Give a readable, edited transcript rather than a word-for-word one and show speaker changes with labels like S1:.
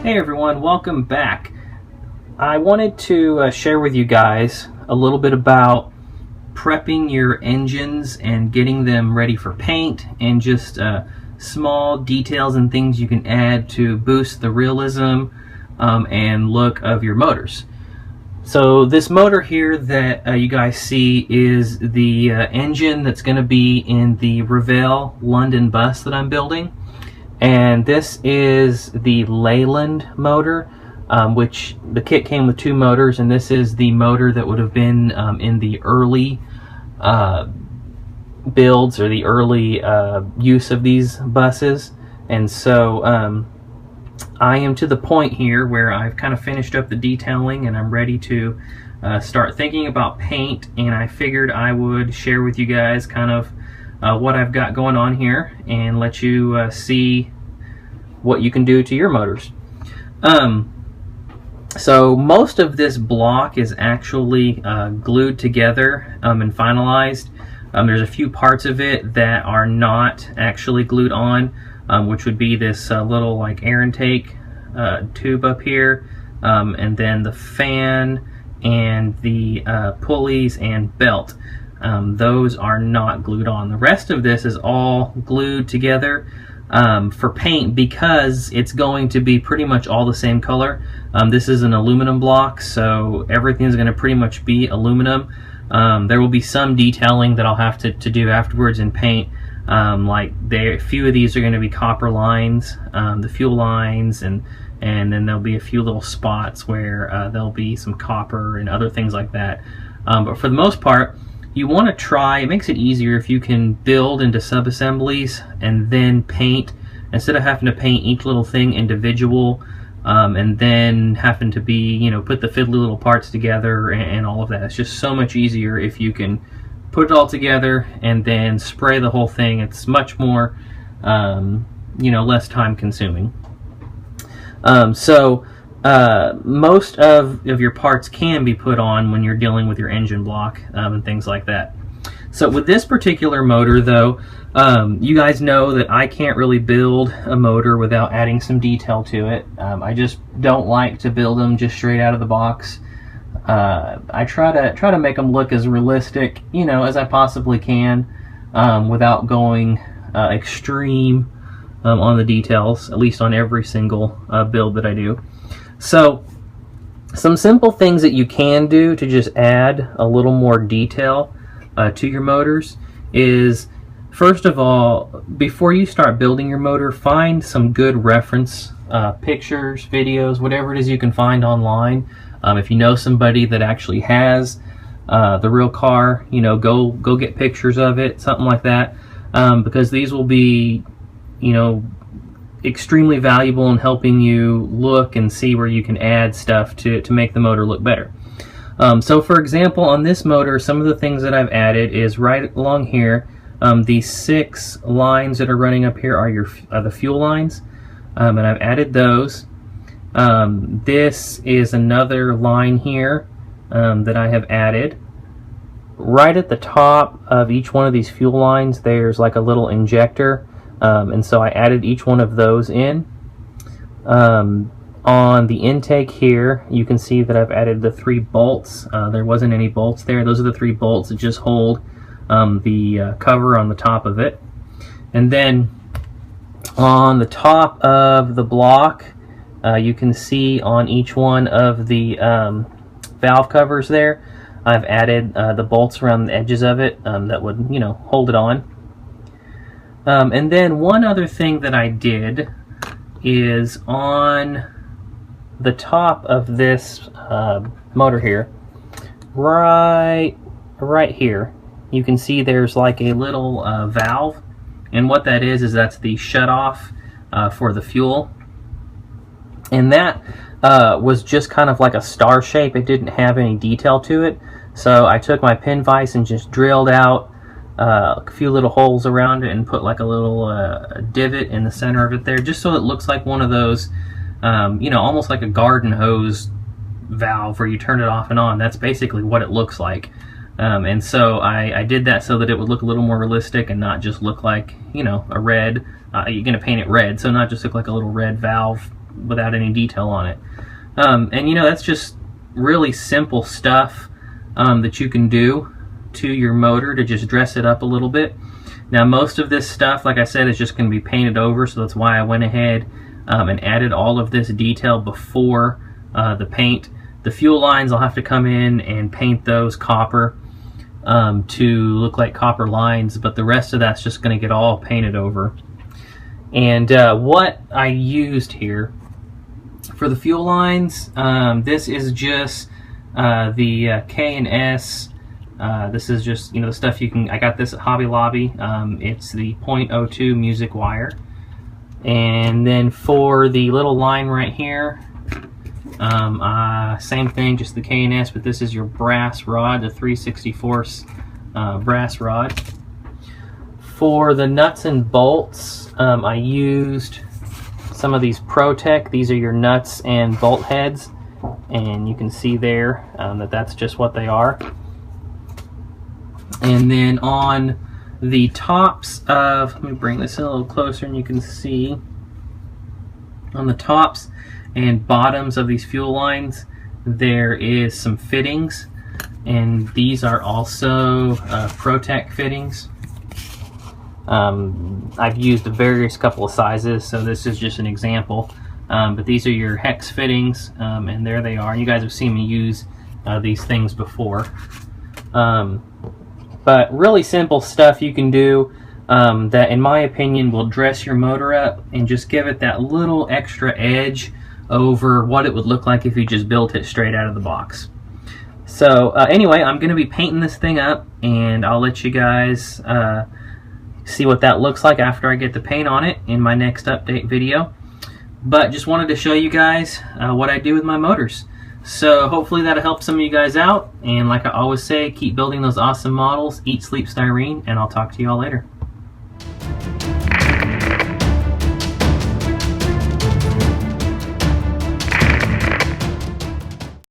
S1: Hey everyone, welcome back. I wanted to share with you guys a little bit about prepping your engines and getting them ready for paint, and just small details and things you can add to boost the realism and look of your motors. So this motor here that you guys see is the engine that's going to be in the Revell London bus that I'm building. And this is the Leyland motor, which the kit came with 2 motors, and this is the motor that would have been in the early builds or the early use of these buses. And so I am to the point here where I've kind of finished up the detailing and I'm ready to start thinking about paint, and I figured I would share with you guys kind of what I've got going on here and let you see what you can do to your motors. So most of this block is actually glued together and finalized. There's a few parts of it that are not actually glued on, which would be this little like air intake tube up here, and then the fan and the pulleys and belt. Those are not glued on. The rest of this is all glued together for paint, because it's going to be pretty much all the same color. This is an aluminum block, so everything's going to pretty much be aluminum. There will be some detailing that I'll have to do afterwards in paint. Like a few of these are going to be copper lines, the fuel lines, and then there'll be a few little spots where there'll be some copper and other things like that. But for the most part, you want to try, it makes it easier if you can build into sub-assemblies and then paint, instead of having to paint each little thing individual, and then having to be, put the fiddly little parts together and all of that. It's just so much easier if you can put it all together and then spray the whole thing. It's much more, less time consuming. Most of your parts can be put on when you're dealing with your engine block and things like that. So with this particular motor though, you guys know that I can't really build a motor without adding some detail to it. I just don't like to build them just straight out of the box. I try to make them look as realistic, as I possibly can, without going extreme on the details, at least on every single build that I do. So some simple things that you can do to just add a little more detail to your motors is, first of all, before you start building your motor, find some good reference pictures, videos, whatever it is you can find online. If you know somebody that actually has the real car, go get pictures of it, something like that, because these will be, extremely valuable in helping you look and see where you can add stuff to make the motor look better. So for example, on this motor, some of the things that I've added is right along here. These 6 lines that are running up here are the fuel lines, and I've added those. This is another line here that I have added. Right at the top of each one of these fuel lines, there's like a little injector. And so I added each one of those in. On the intake here, you can see that I've added the 3 bolts. There wasn't any bolts there. Those are the 3 bolts that just hold the cover on the top of it. And then on the top of the block, you can see on each one of the valve covers there, I've added the bolts around the edges of it that would, hold it on. And then one other thing that I did is on the top of this motor here, right here, you can see there's like a little valve, and what that is that's the shutoff for the fuel. And that was just kind of like a star shape. It didn't have any detail to it, so I took my pin vise and just drilled out a few little holes around it and put like a little divot in the center of it there, just so it looks like one of those, almost like a garden hose valve where you turn it off and on. That's basically what it looks like. And so I did that so that it would look a little more realistic and not just look like, a red, you're going to paint it red, so not just look like a little red valve without any detail on it. And you know, that's just really simple stuff that you can do to your motor to just dress it up a little bit. Now most of this stuff, like I said, is just going to be painted over, so that's why I went ahead and added all of this detail before the paint. The fuel lines, I'll have to come in and paint those copper to look like copper lines, but the rest of that's just going to get all painted over. And what I used here for the fuel lines, this is just the K and S. This is just, you know, the stuff you can, I got this at Hobby Lobby. It's the .02 music wire. And then for the little line right here, same thing, just the K and S, but this is your brass rod, the 3/64 brass rod. For the nuts and bolts, I used some of these ProTech. These are your nuts and bolt heads, and you can see there that that's just what they are. And then on the tops of, let me bring this in a little closer and you can see, on the tops and bottoms of these fuel lines there is some fittings, and these are also ProTech fittings. I've used a various couple of sizes, so this is just an example, but these are your hex fittings, and there they are. You guys have seen me use these things before. But really simple stuff you can do that, in my opinion, will dress your motor up and just give it that little extra edge over what it would look like if you just built it straight out of the box. So anyway, I'm going to be painting this thing up, and I'll let you guys see what that looks like after I get the paint on it in my next update video. But just wanted to show you guys what I do with my motors. So hopefully that'll help some of you guys out, and like I always say, keep building those awesome models, eat, sleep, styrene, and I'll talk to you all later.